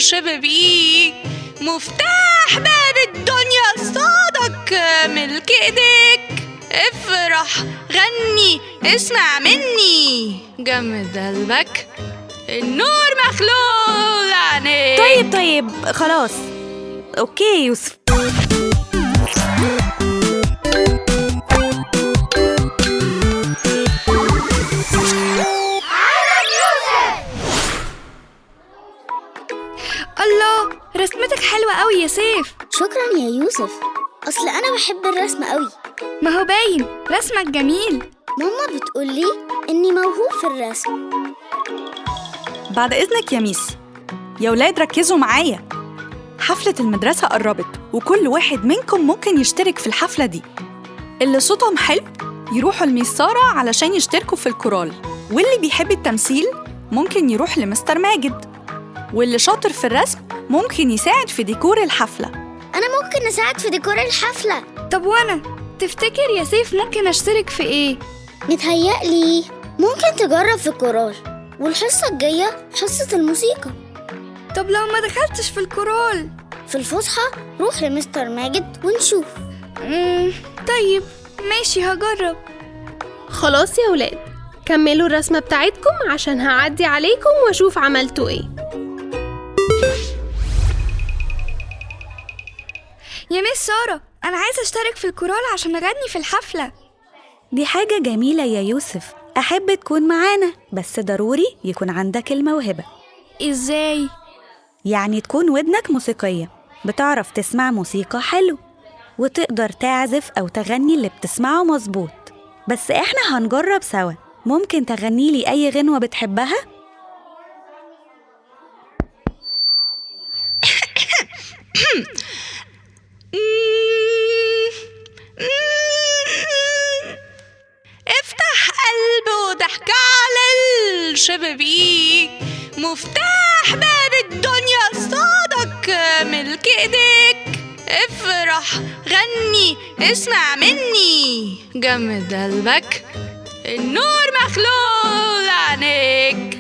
الشبابيك، مفتاح باب الدنيا صادك ملك ايديك. افرح غني اسمع مني، جمد قلبك النور مخلول عينيك. طيب خلاص اوكي يوسف. الله، رسمتك حلوة قوي يا سيف. شكرا يا يوسف، أصل أنا بحب الرسم قوي. ما هو باين رسمك جميل. ماما بتقولي إني موهوب في الرسم. بعد إذنك يا ميس، يا ولاد ركزوا معايا، حفلة المدرسة قربت وكل واحد منكم ممكن يشترك في الحفلة دي. اللي صوتهم حلو يروحوا لميس سارة علشان يشتركوا في الكورال، واللي بيحب التمثيل ممكن يروح لمستر ماجد، واللي شاطر في الرسم ممكن يساعد في ديكور الحفلة. أنا ممكن أساعد في ديكور الحفلة. طب وأنا تفتكر يا سيف ممكن أشترك في إيه؟ متهيألي ممكن تجرب في الكورال، والحصة الجاية حصة الموسيقى. طب لو ما دخلتش في الكورال؟ في الفسحة روح لمستر ماجد ونشوف. طيب ماشي هجرب. خلاص يا ولاد، كملوا الرسمة بتاعتكم عشان هعدي عليكم واشوف عملتوا ايه. يا ميس سارة، أنا عايزة أشترك في الكورال عشان أغني في الحفلة. دي حاجة جميلة يا يوسف، أحب تكون معانا، بس ضروري يكون عندك الموهبة. إزاي؟ يعني تكون ودنك موسيقية، بتعرف تسمع موسيقى حلو، وتقدر تعزف أو تغني اللي بتسمعه مظبوط. بس إحنا هنجرب سوا، ممكن تغني لي أي غنوة بتحبها؟ افتح قلب وضحك على الشبابيك، مفتاح باب الدنيا صادك ملك ايديك. افرح غني اسمع مني، جمد قلبك النور مخلول عينيك.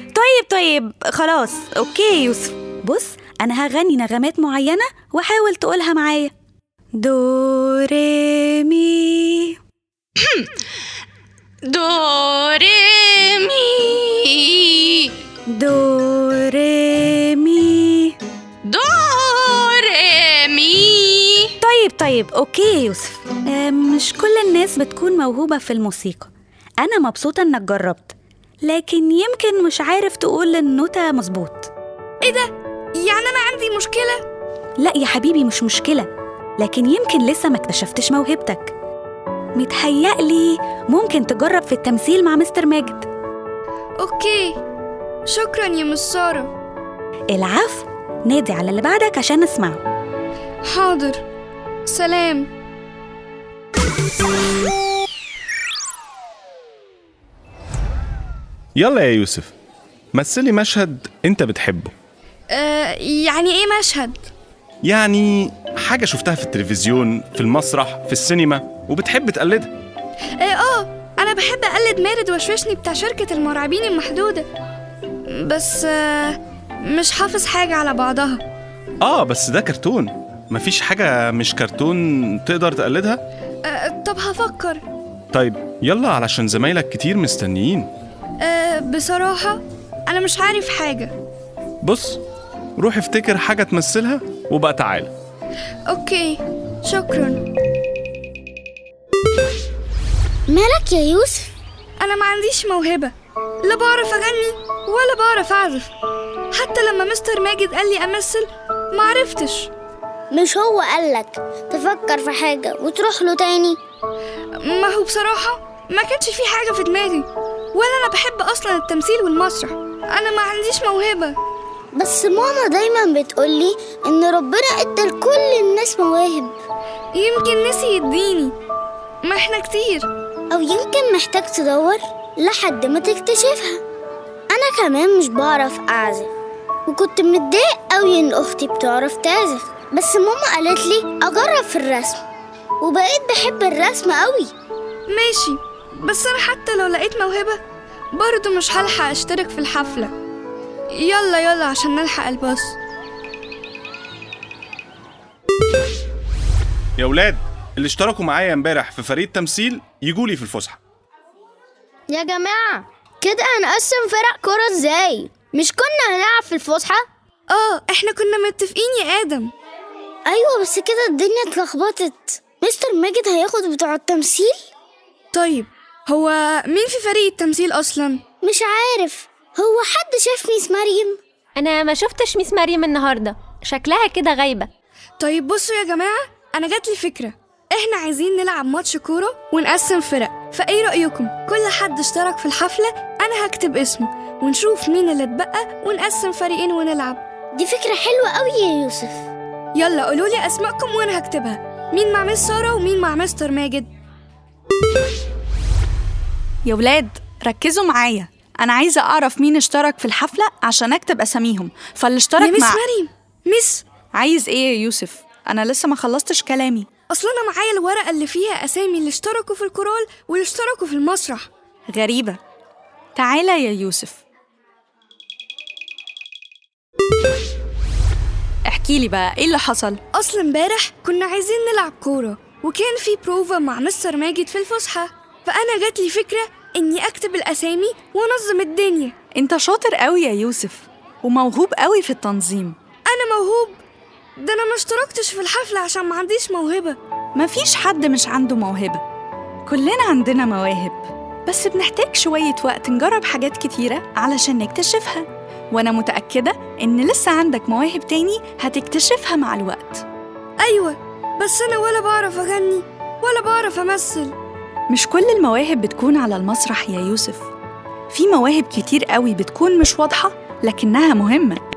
طيب خلاص اوكي يوسف. بص، أنا هغني نغمات معينة وحاول تقولها معايا. دو ري مي. دو ري مي. دو ري مي. دو ري مي. طيب اوكي يوسف. مش كل الناس بتكون موهوبة في الموسيقى. أنا مبسوطة إنك جربت، لكن يمكن مش عارف تقول النوتة مظبوط. إيه ده؟ يعني أنا عندي مشكلة؟ لا يا حبيبي، مش مشكلة، لكن يمكن لسه ما اكتشفتش موهبتك. متهيألي ممكن تجرب في التمثيل مع مستر ماجد. أوكي، شكرا يا مس سارة. العفو، نادي على اللي بعدك عشان نسمعه. حاضر، سلام. يلا يا يوسف، مثلي مشهد انت بتحبه. يعني ايه مشهد؟ يعني حاجة شفتها في التلفزيون، في المسرح، في السينما، وبتحب تقلدها. انا بحب اقلد مارد وشوشني بتاع شركة المراعبين المحدودة، بس مش حافظ حاجة على بعضها. بس ده كرتون، مفيش حاجة مش كرتون تقدر تقلدها. طب هفكر. طيب يلا علشان زمايلك كتير مستنيين. بصراحة أنا مش عارف حاجة. بص، روح افتكر حاجة تمثلها وبقى تعالى. أوكي، شكرا. مالك يا يوسف؟ أنا ما عنديش موهبة، لا بعرف أغني ولا بعرف أعزف. حتى لما مستر ماجد قال لي أمثل ما عرفتش. مش هو قالك تفكر في حاجة وتروح له تاني؟ ما هو بصراحة ما كانش في حاجة في دماغي، ولا أنا بحب أصلا التمثيل والمسرح. أنا ما عنديش موهبة. بس ماما دايما بتقولي إن ربنا ادى لكل الناس مواهب. يمكن نسي يديني، ما احنا كتير. أو يمكن محتاج تدور لحد ما تكتشفها. أنا كمان مش بعرف أعزف، وكنت متضايق قوي إن أختي بتعرف تعزف، بس ماما قالت لي أجرب في الرسم، وبقيت بحب الرسم قوي. ماشي، بس أنا حتى لو لقيت موهبة برضو مش هلحق أشترك في الحفلة. يلا عشان نلحق الباص. يا ولاد، اللي اشتركوا معايا امبارح في فريق تمثيل يجولي في الفسحة. يا جماعة كده هنقسم فرق كرة ازاي؟ مش كنا هنلعب في الفسحة؟ احنا كنا متفقين يا آدم. ايوه بس كده الدنيا اتلخبطت. مستر ماجد هياخد بتوع التمثيل؟ طيب هو مين في فريق التمثيل أصلا؟ مش عارف. هو حد شاف ميس مريم؟ أنا ما شفتش ميس مريم النهاردة، شكلها كده غايبة. طيب بصوا يا جماعة، أنا جاتلي فكرة. احنا عايزين نلعب ماتش كورة ونقسم فرق، فايه رأيكم كل حد اشترك في الحفلة أنا هكتب اسمه ونشوف مين اللي اتبقى ونقسم فريقين ونلعب. دي فكرة حلوة قوي يا يوسف. يلا قولولي أسماءكم وأنا هكتبها، مين مع مس سارة ومين مع مستر ماجد. يا ولاد ركزوا معايا، أنا عايزة أعرف مين اشترك في الحفلة عشان أكتب أساميهم. فاللي يا اشترك مس مع مريم. مس عايز إيه يا يوسف؟ أنا لسه ما خلصتش كلامي. أصلا أنا معايا الورقة اللي فيها أسامي اللي اشتركوا في الكورال واللي اشتركوا في المسرح. غريبة. تعالى يا يوسف، احكيلي بقى إيه اللي حصل؟ أصل امبارح كنا عايزين نلعب كورة وكان في بروفا مع مستر ماجد في الفسحة، فأنا جاتلي فكرة إني أكتب الأسامي وأنظم الدنيا. أنت شاطر قوي يا يوسف وموهوب قوي في التنظيم. أنا موهوب؟ ده أنا ما اشتركتش في الحفلة عشان ما عنديش موهبة. مفيش حد مش عنده موهبة، كلنا عندنا مواهب، بس بنحتاج شوية وقت نجرب حاجات كتيرة علشان نكتشفها. وأنا متأكدة إن لسه عندك مواهب تاني هتكتشفها مع الوقت. أيوة بس أنا ولا بعرف أغني ولا بعرف أمثل. مش كل المواهب بتكون على المسرح يا يوسف، في مواهب كتير قوي بتكون مش واضحة لكنها مهمة.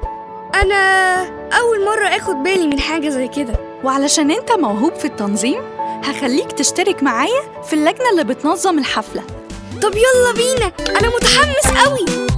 أنا أول مرة أخد بالي من حاجة زي كده. وعلشان أنت موهوب في التنظيم هخليك تشترك معايا في اللجنة اللي بتنظم الحفلة. طب يلا بينا، أنا متحمس قوي.